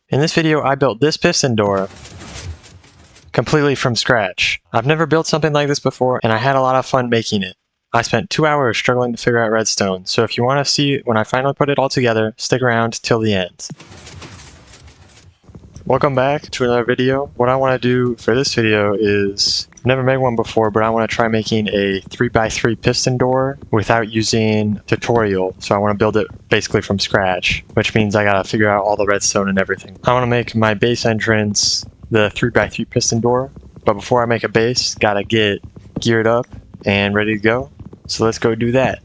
In this video, I built this piston door completely from scratch. I've never built something like this before, and I had a lot of fun making it. I spent 2 hours struggling to figure out redstone, so if you want to see when I finally put it all together, stick around till the end. Welcome back to another video. What I want to do for this video is, I've never made one before, but I want to try making a 3x3 piston door without using tutorial. So I want to build it basically from scratch, which means I gotta figure out all the redstone and everything. I want to make my base entrance the 3x3 piston door, but before I make a base, gotta get geared up and ready to go. So let's go do that.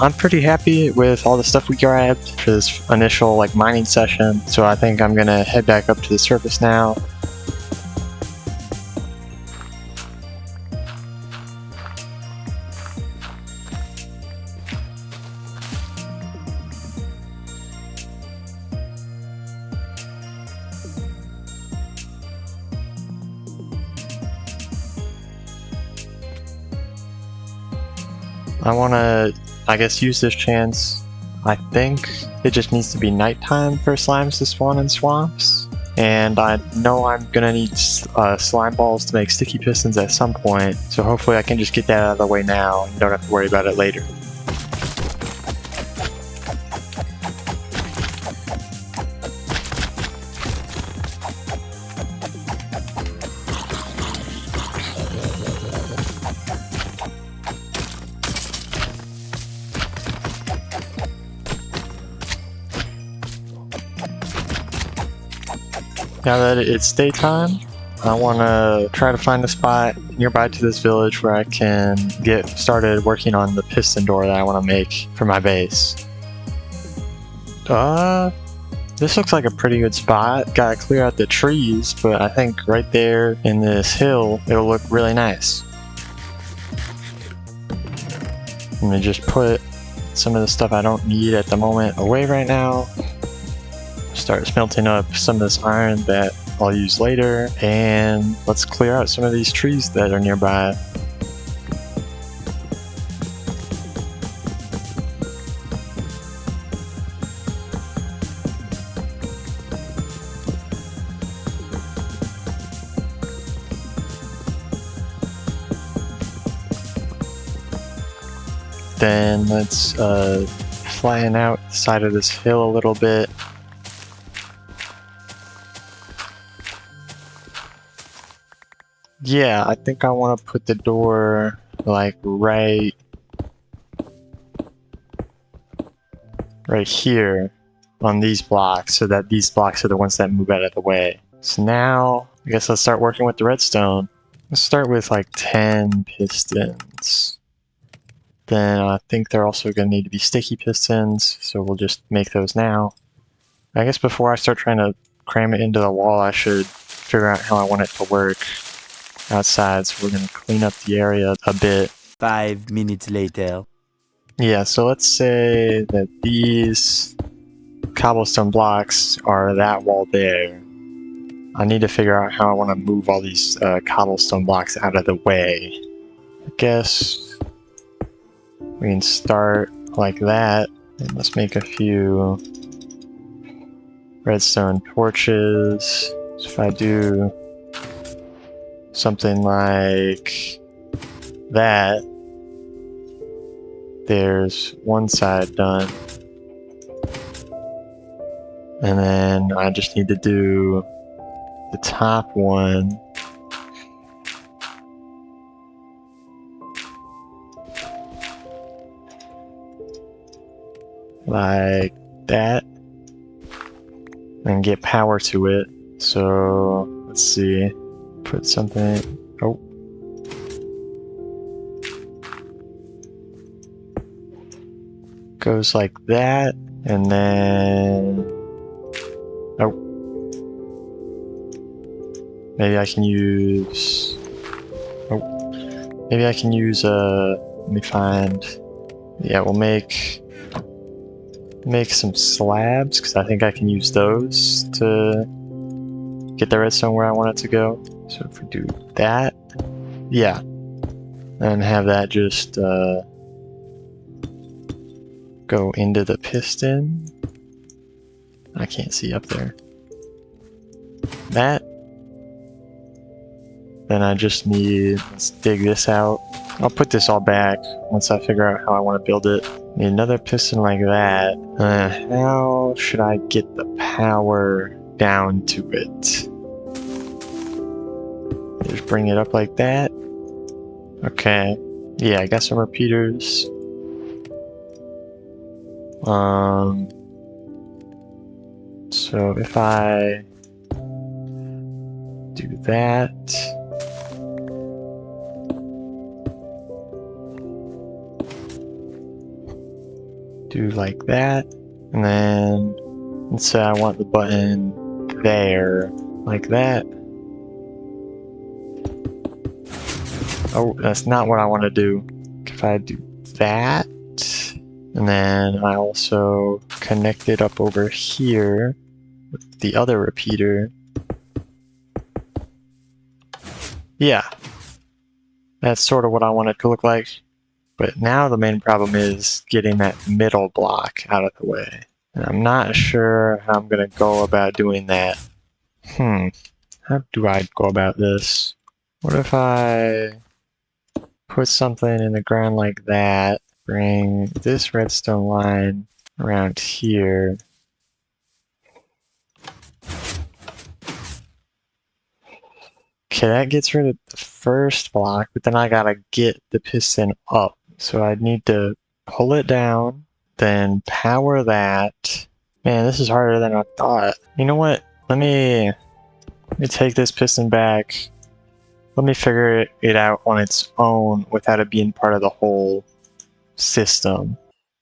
I'm pretty happy with all the stuff we grabbed for this initial mining session, so I think I'm gonna head back up to the surface now. I wanna use this chance. I think it just needs to be nighttime for slimes to spawn in swamps. And I know I'm gonna need slime balls to make sticky pistons at some point, so hopefully I can just get that out of the way now and don't have to worry about it later. Now that it's daytime, I want to try to find a spot nearby to this village where I can get started working on the piston door that I want to make for my base. This looks like a pretty good spot. Gotta clear out the trees, but I think right there in this hill, it'll look really nice. I'm gonna just put some of the stuff I don't need at the moment away right now. Start smelting up some of this iron that I'll use later, and let's clear out some of these trees that are nearby. Then let's flatten out the side of this hill a little bit. Yeah, I think I want to put the door right here on these blocks, so that these blocks are the ones that move out of the way. So now, I guess let's start working with the redstone. Let's start with 10 pistons. Then I think they're also going to need to be sticky pistons, so we'll just make those now. I guess before I start trying to cram it into the wall, I should figure out how I want it to work outside, so we're going to clean up the area a bit. 5 minutes later. Yeah, so let's say that these cobblestone blocks are that wall there. I need to figure out how I want to move all these cobblestone blocks out of the way. I guess we can start like that, and let's make a few redstone torches. So if I do something like that, there's one side done, and then I just need to do the top one like that and get power to it. So let's see, put something, oh, goes like that, and then oh, maybe I can use let me find, yeah, we'll make some slabs because I think I can use those to get the redstone where I want it to go. So if we do that, yeah, and have that just go into the piston. I can't see up there. That. Then I just need, let's dig this out. I'll put this all back once I figure out how I want to build it. Need another piston like that. How should I get the power down to it? Just bring it up like that. Okay. Yeah, I got some repeaters. So if I do that, do like that, and then let's say I want the button there, like that. Oh, that's not what I want to do. If I do that, and then I also connect it up over here with the other repeater. Yeah, that's sort of what I want it to look like. But now the main problem is getting that middle block out of the way. And I'm not sure how I'm going to go about doing that. How do I go about this? What if I put something in the ground like that, bring this redstone line around here. Okay, that gets rid of the first block, but then I gotta get the piston up. So I need to pull it down, then power that. Man, this is harder than I thought. You know what? Let me take this piston back. Let me figure it out on its own without it being part of the whole system.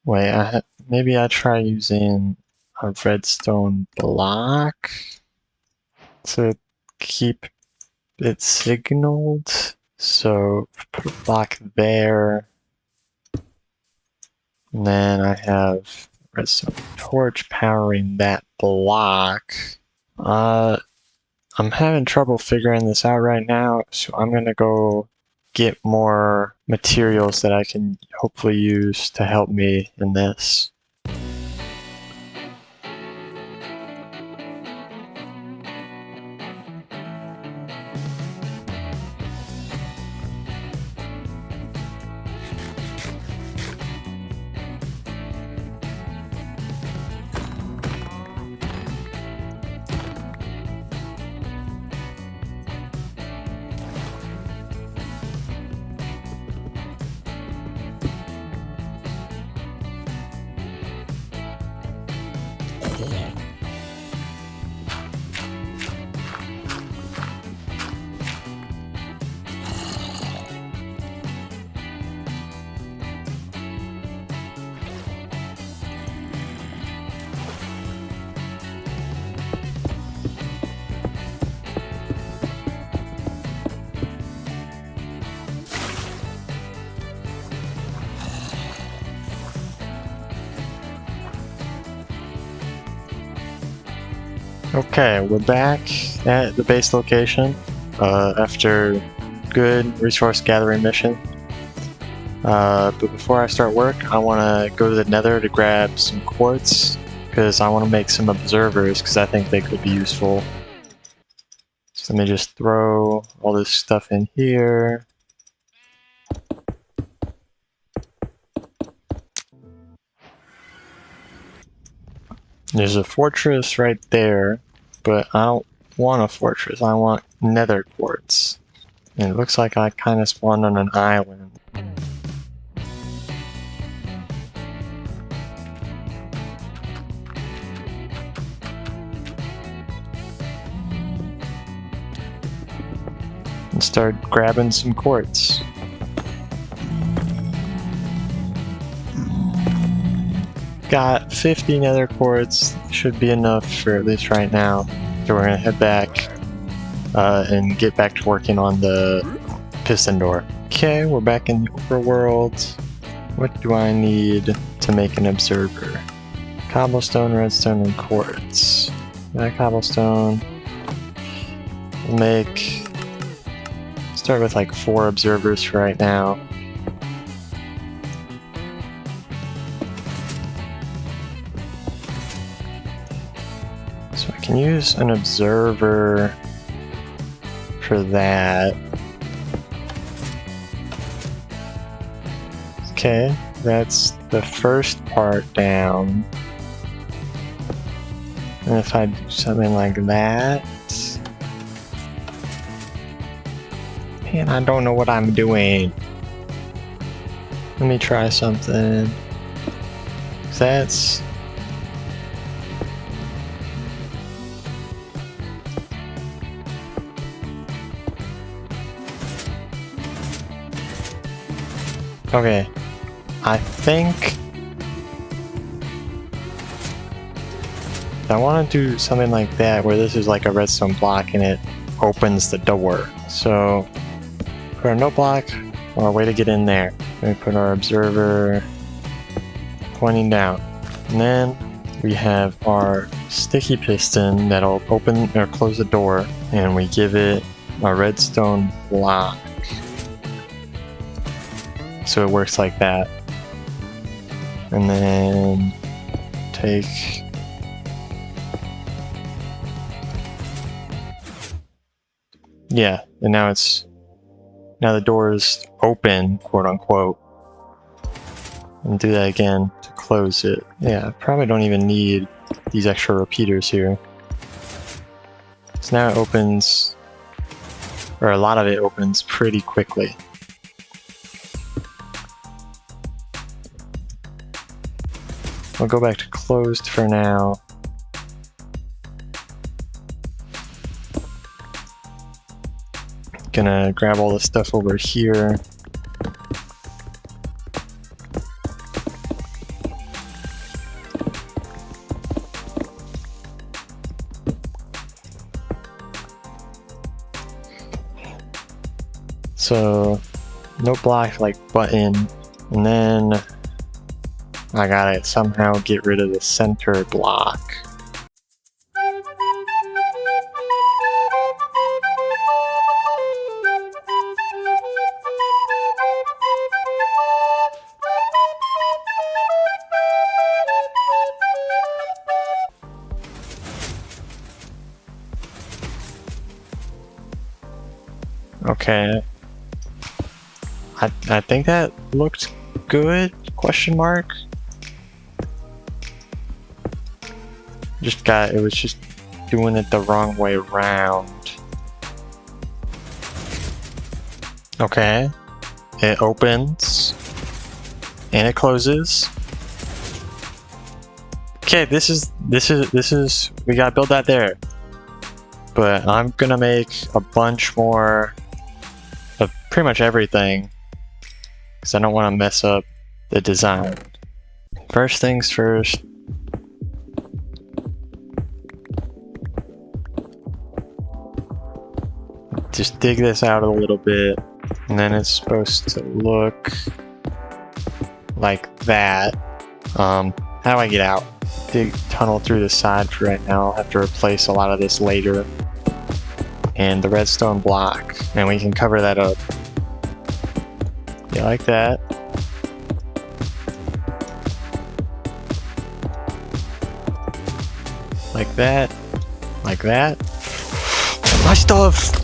Wait, maybe I try using a redstone block to keep it signaled. So put a block there. And then I have redstone torch powering that block. I'm having trouble figuring this out right now, so I'm gonna go get more materials that I can hopefully use to help me in this. Okay, we're back at the base location after good resource gathering mission. But before I start work, I want to go to the nether to grab some quartz because I want to make some observers because I think they could be useful. So let me just throw all this stuff in here. There's a fortress right there, but I don't want a fortress. I want nether quartz. And it looks like I kind of spawned on an island. And start grabbing some quartz. got 50 nether quartz. Should be enough for at least right now. So we're gonna head back and get back to working on the piston door. Okay, we're back in the overworld. What do I need to make an observer? Cobblestone, redstone, and quartz. That cobblestone. We'll start with like 4 observers for right now. So I can use an observer for that. Okay, that's the first part down. And if I do something like that... Man, I don't know what I'm doing. Let me try something. That's... Okay, I think I want to do something like that where this is like a redstone block and it opens the door. So put our note block or a way to get in there. We put our observer pointing down. And then we have our sticky piston that'll open or close the door, and we give it a redstone block. So it works like that. And then take yeah, and now the door is open, quote unquote. And do that again to close it. Yeah, I probably don't even need these extra repeaters here. So now it opens, or a lot of it opens pretty quickly. We'll go back to closed for now. Gonna grab all the stuff over here. So, no block like button, and then I gotta somehow get rid of the center block. Okay. I think that looked good, question mark. It was just doing it the wrong way around. Okay. It opens. And it closes. Okay, this is, we gotta build that there. But I'm gonna make a bunch more of pretty much everything, because I don't want to mess up the design. First things first. Just dig this out a little bit, and then it's supposed to look like that. How do I get out? Dig tunnel through the side for right now. I'll have to replace a lot of this later. And the redstone block, and we can cover that up. Yeah, like that. Like that. Like that. My stuff!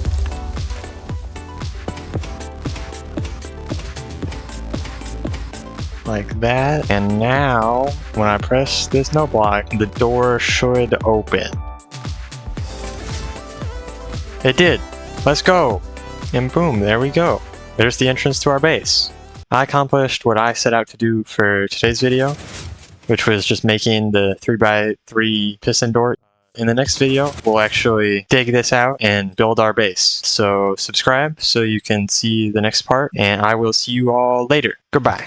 Like that. And now, when I press this note block, the door should open. It did. Let's go. And boom, there we go. There's the entrance to our base. I accomplished what I set out to do for today's video, which was just making the 3x3 piston door. In the next video, we'll actually dig this out and build our base. So subscribe so you can see the next part, and I will see you all later. Goodbye.